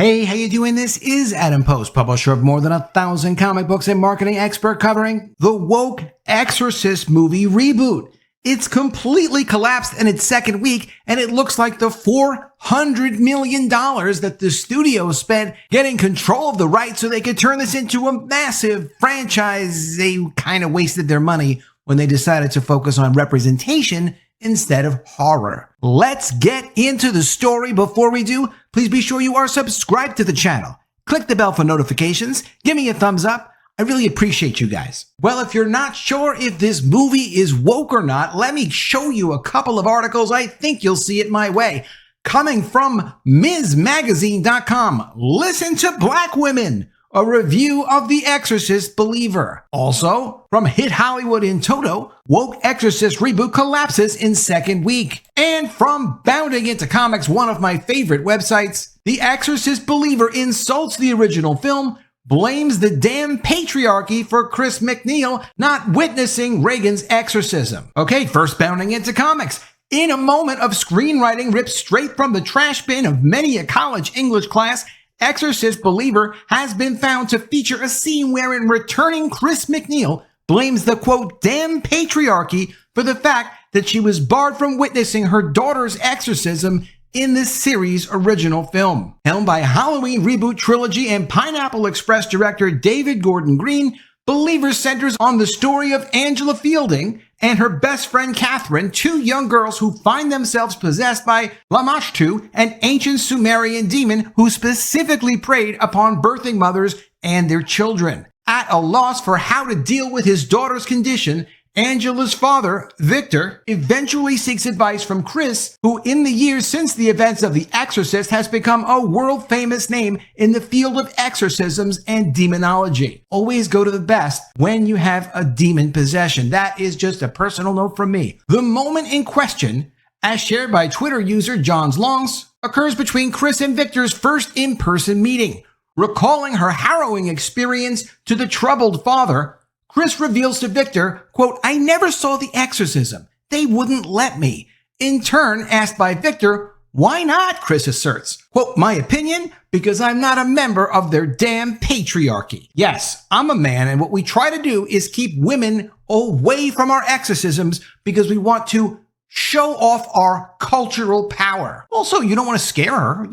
Hey, how you doing? This is Adam Post, publisher of more than 1,000 comic books and marketing expert covering the woke Exorcist movie reboot. It's completely collapsed in its second week, and it looks like the $400 million that the studio spent getting control of the rights so they could turn this into a massive franchise. They kind of wasted their money when they decided to focus on representation instead of horror. Let's get into the story. Before we do, please be sure you are subscribed to the channel. Click the bell for notifications. Give me a thumbs up. I really appreciate you guys. Well, if you're not sure if this movie is woke or not, let me show you a couple of articles. I think you'll see it my way. Coming from MsMagazine.com, listen to Black Women, a review of The Exorcist Believer. Also, from Hit Hollywood in Toto, woke Exorcist reboot collapses in second week. And from Bounding Into Comics, one of my favorite websites, The Exorcist Believer insults the original film, blames the damn patriarchy for Chris MacNeil not witnessing Regan's exorcism. Okay, first Bounding Into Comics. In a moment of screenwriting ripped straight from the trash bin of many a college English class, Exorcist Believer has been found to feature a scene wherein returning Chris MacNeil blames the quote, damn patriarchy for the fact that she was barred from witnessing her daughter's exorcism in the series' original film. Helmed by Halloween reboot trilogy and Pineapple Express director David Gordon Green, Believer centers on the story of Angela Fielding and her best friend Catherine, two young girls who find themselves possessed by Lamashtu, an ancient Sumerian demon who specifically preyed upon birthing mothers and their children. At a loss for how to deal with his daughter's condition, Angela's father, Victor, eventually seeks advice from Chris, who in the years since the events of The Exorcist has become a world-famous name in the field of exorcisms and demonology. Always go to the best when you have a demon possession. That is just a personal note from me. The moment in question, as shared by Twitter user John's Longs, occurs between Chris and Victor's first in-person meeting. Recalling her harrowing experience to the troubled father, Chris reveals to Victor, quote, I never saw The Exorcism. They wouldn't let me. In turn, asked by Victor, why not? Chris asserts, quote, my opinion, because I'm not a member of their damn patriarchy. Yes, I'm a man, and what we try to do is keep women away from our exorcisms because we want to show off our cultural power. Also, you don't want to scare her,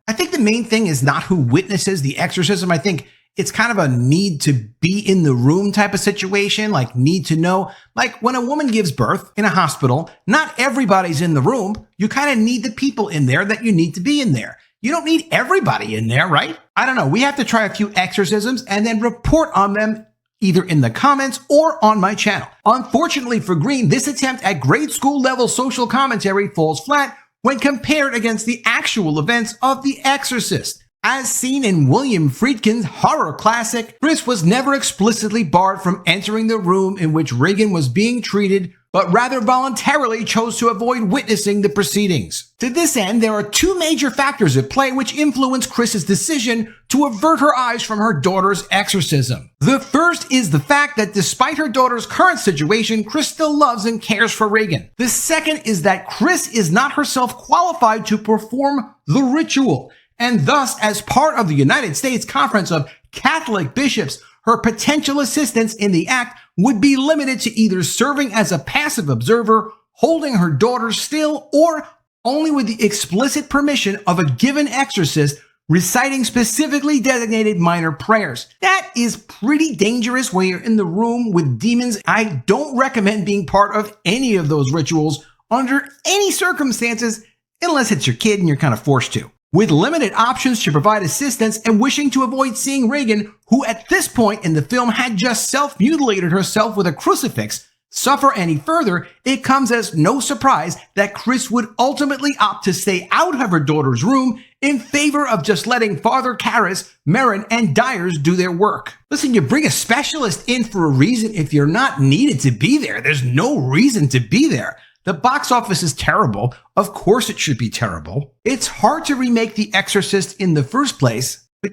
I think the main thing is not who witnesses the exorcism. I think it's kind of a need to be in the room type of situation, like need to know. Like when a woman gives birth in a hospital, not everybody's in the room. You kind of need the people in there that you need to be in there. You don't need everybody in there, right? I don't know. We have to try a few exorcisms and then report on them either in the comments or on my channel. Unfortunately for Green, this attempt at grade school level social commentary falls flat when compared against the actual events of The Exorcist. As seen in William Friedkin's horror classic, Chris was never explicitly barred from entering the room in which Regan was being treated, but rather voluntarily chose to avoid witnessing the proceedings. To this end, there are two major factors at play which influence Chris's decision to avert her eyes from her daughter's exorcism. The first is the fact that despite her daughter's current situation, Chris still loves and cares for Regan. The second is that Chris is not herself qualified to perform the ritual, and thus, as part of the United States Conference of Catholic Bishops, her potential assistance in the act would be limited to either serving as a passive observer, holding her daughter still, or only with the explicit permission of a given exorcist reciting specifically designated minor prayers. That is pretty dangerous when you're in the room with demons. I don't recommend being part of any of those rituals under any circumstances, unless it's your kid and you're kind of forced to. With limited options to provide assistance and wishing to avoid seeing Regan, who at this point in the film had just self-mutilated herself with a crucifix, suffer any further, it comes as no surprise that Chris would ultimately opt to stay out of her daughter's room in favor of just letting Father Karras, Merrin, and Dyers do their work. Listen, you bring a specialist in for a reason. If you're not needed to be there, there's no reason to be there. The box office is terrible. Of course it should be terrible. It's hard to remake The Exorcist in the first place, but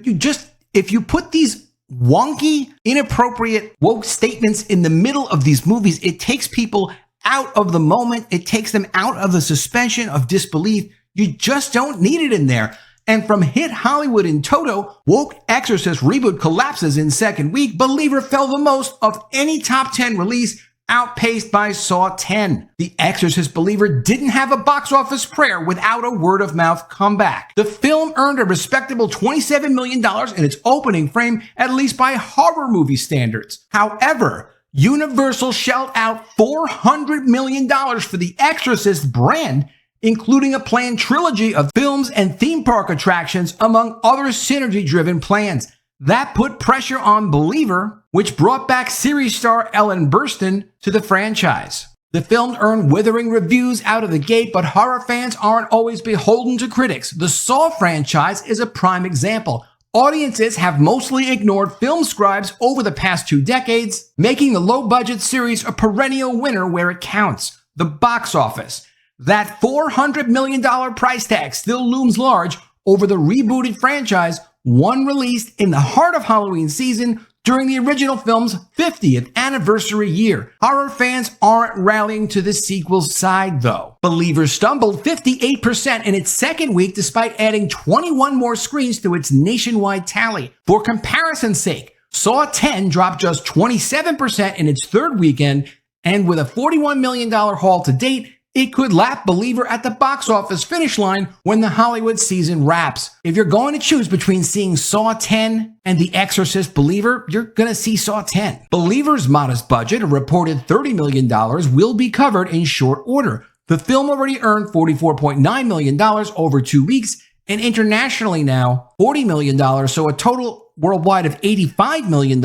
if you put these wonky, inappropriate, woke statements in the middle of these movies, it takes people out of the moment. It takes them out of the suspension of disbelief. You just don't need it in there. And from hit Hollywood in toto, woke Exorcist reboot collapses in second week. Believer fell the most of any top 10 release, outpaced by Saw 10. The Exorcist Believer didn't have a box office prayer without a word-of-mouth comeback. The film earned a respectable $27 million in its opening frame, at least by horror movie standards. However, Universal shelled out $400 million for the Exorcist brand, including a planned trilogy of films and theme park attractions, among other synergy-driven plans. That put pressure on Believer, which brought back series star Ellen Burstyn to the franchise. The film earned withering reviews out of the gate, but horror fans aren't always beholden to critics. The Saw franchise is a prime example. Audiences have mostly ignored film scribes over the past 2 decades, making the low-budget series a perennial winner where it counts: the box office. That $400 million price tag still looms large over the rebooted franchise, one released in the heart of Halloween season during the original film's 50th anniversary year. Horror fans aren't rallying to the sequel's side, though. Believer stumbled 58% in its second week despite adding 21 more screens to its nationwide tally. For comparison's sake, Saw 10 dropped just 27% in its third weekend, and with a $41 million haul to date, it could lap Believer at the box office finish line when the Hollywood season wraps. If you're going to choose between seeing Saw 10 and The Exorcist Believer, you're going to see Saw 10. Believer's modest budget, a reported $30 million, will be covered in short order. The film already earned $44.9 million over 2 weeks, and internationally now $40 million, so a total worldwide of $85 million.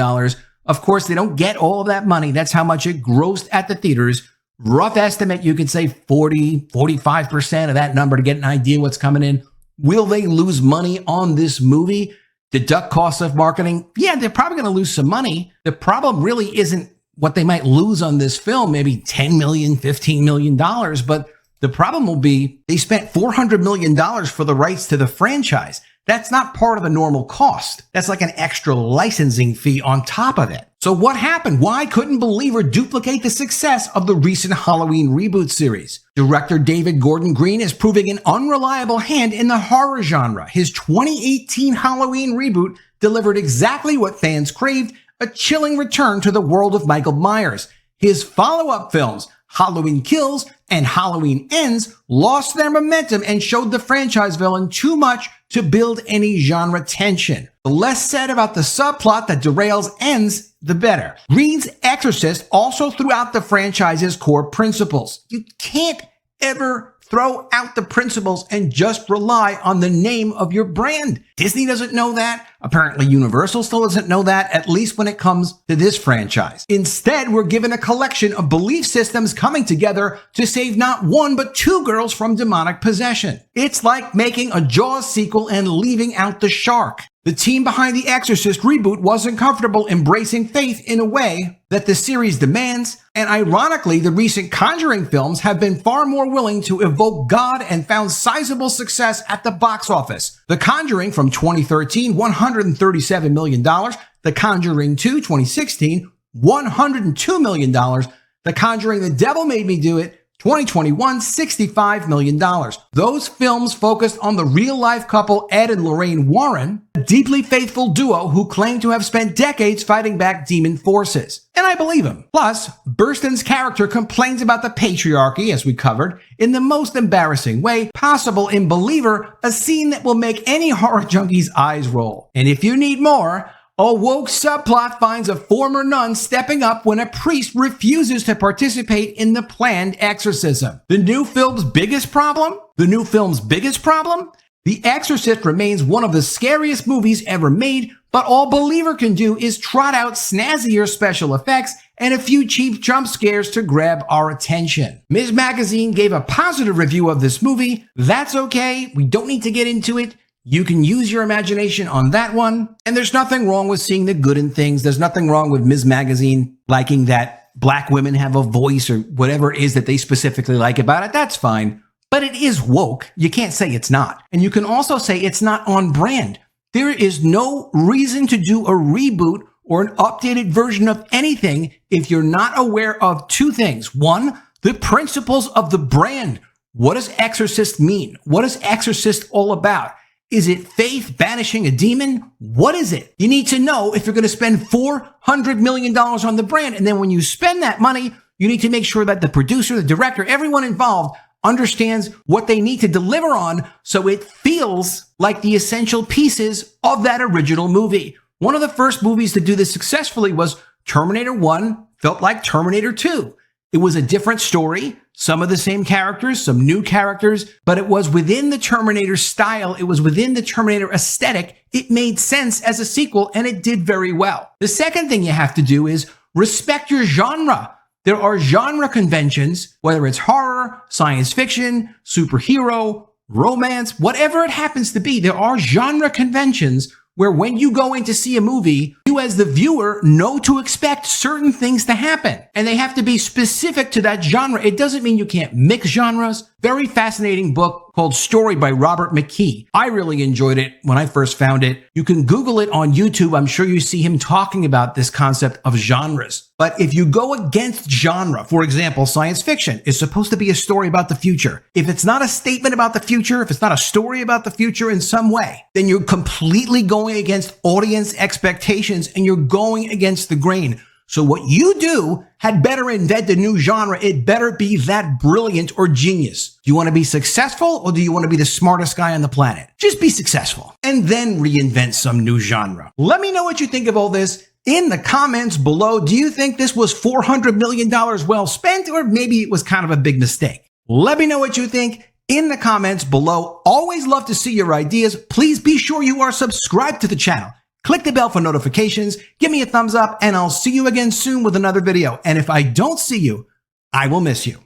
Of course, they don't get all of that money. That's how much it grossed at the theaters. Rough estimate, you could say 45% of that number to get an idea what's coming in. Will they lose money on this movie? Deduct costs of marketing? Yeah, they're probably going to lose some money. The problem really isn't what they might lose on this film, maybe $10 million, $15 million. But the problem will be they spent $400 million for the rights to the franchise. That's not part of the normal cost. That's like an extra licensing fee on top of it. So what happened? Why couldn't Believer duplicate the success of the recent Halloween reboot series? Director David Gordon Green is proving an unreliable hand in the horror genre. His 2018 Halloween reboot delivered exactly what fans craved: a chilling return to the world of Michael Myers. His follow-up films, Halloween Kills and Halloween Ends, lost their momentum and showed the franchise villain too much to build any genre tension. The less said about the subplot that derails Ends, the better. Green's Exorcist also threw out the franchise's core principles. You can't ever throw out the principles and just rely on the name of your brand. Disney doesn't know that. Apparently Universal still doesn't know that, at least when it comes to this franchise. Instead, we're given a collection of belief systems coming together to save not one but 2 girls from demonic possession. It's like making a Jaws sequel and leaving out the shark. The team behind The Exorcist reboot wasn't comfortable embracing faith in a way that the series demands, and ironically, the recent Conjuring films have been far more willing to evoke God and found sizable success at the box office. The Conjuring from 2013, $137 million. The Conjuring 2, 2016, $102 million. The Conjuring The Devil Made Me Do It, 2021, $65 million. Those films focused on the real-life couple Ed and Lorraine Warren, a deeply faithful duo who claim to have spent decades fighting back demon forces. And I believe him. Plus, Burstyn's character complains about the patriarchy, as we covered, in the most embarrassing way possible in Believer, a scene that will make any horror junkie's eyes roll. And if you need more, a woke subplot finds a former nun stepping up when a priest refuses to participate in the planned exorcism. The new film's biggest problem? The Exorcist remains one of the scariest movies ever made, but all Believer can do is trot out snazzier special effects and a few cheap jump scares to grab our attention. Ms. Magazine gave a positive review of this movie. That's okay. We don't need to get into it. You can use your imagination on that one. And there's nothing wrong with seeing the good in things. There's nothing wrong with Ms. Magazine liking that black women have a voice or whatever it is that they specifically like about it. That's fine. But it is woke. You can't say it's not. And you can also say it's not on brand. There is no reason to do a reboot or an updated version of anything if you're not aware of 2 things. 1, the principles of the brand. What does Exorcist mean? What is Exorcist all about? Is it faith banishing a demon? What is it? You need to know if you're going to spend $400 million on the brand. And then when you spend that money, you need to make sure that the producer, the director, everyone involved understands what they need to deliver on so it feels like the essential pieces of that original movie. One of the first movies to do this successfully was Terminator 1, felt like Terminator 2. It was a different story, some of the same characters, some new characters, but it was within the Terminator style. It was within the Terminator aesthetic. It made sense as a sequel, and it did very well. The second thing you have to do is respect your genre. There are genre conventions, whether it's horror, science fiction, superhero, romance, whatever it happens to be. There are genre conventions where when you go in to see a movie, you as the viewer know to expect certain things to happen. And they have to be specific to that genre. It doesn't mean you can't mix genres. Very fascinating book called Story by Robert McKee. I really enjoyed it when I first found it. You can Google it on YouTube. I'm sure you see him talking about this concept of genres. But if you go against genre, for example, science fiction is supposed to be a story about the future. If it's not a statement about the future, if it's not a story about the future in some way, then you're completely going against audience expectations and you're going against the grain. So what you do had better invent a new genre. It better be that brilliant or genius. Do you want to be successful or do you want to be the smartest guy on the planet? Just be successful and then reinvent some new genre. Let me know what you think of all this in the comments below. Do you think this was $400 million well spent, or maybe it was kind of a big mistake? Let me know what you think in the comments below. Always love to see your ideas. Please be sure you are subscribed to the channel. Click the bell for notifications, give me a thumbs up, and I'll see you again soon with another video. And if I don't see you, I will miss you.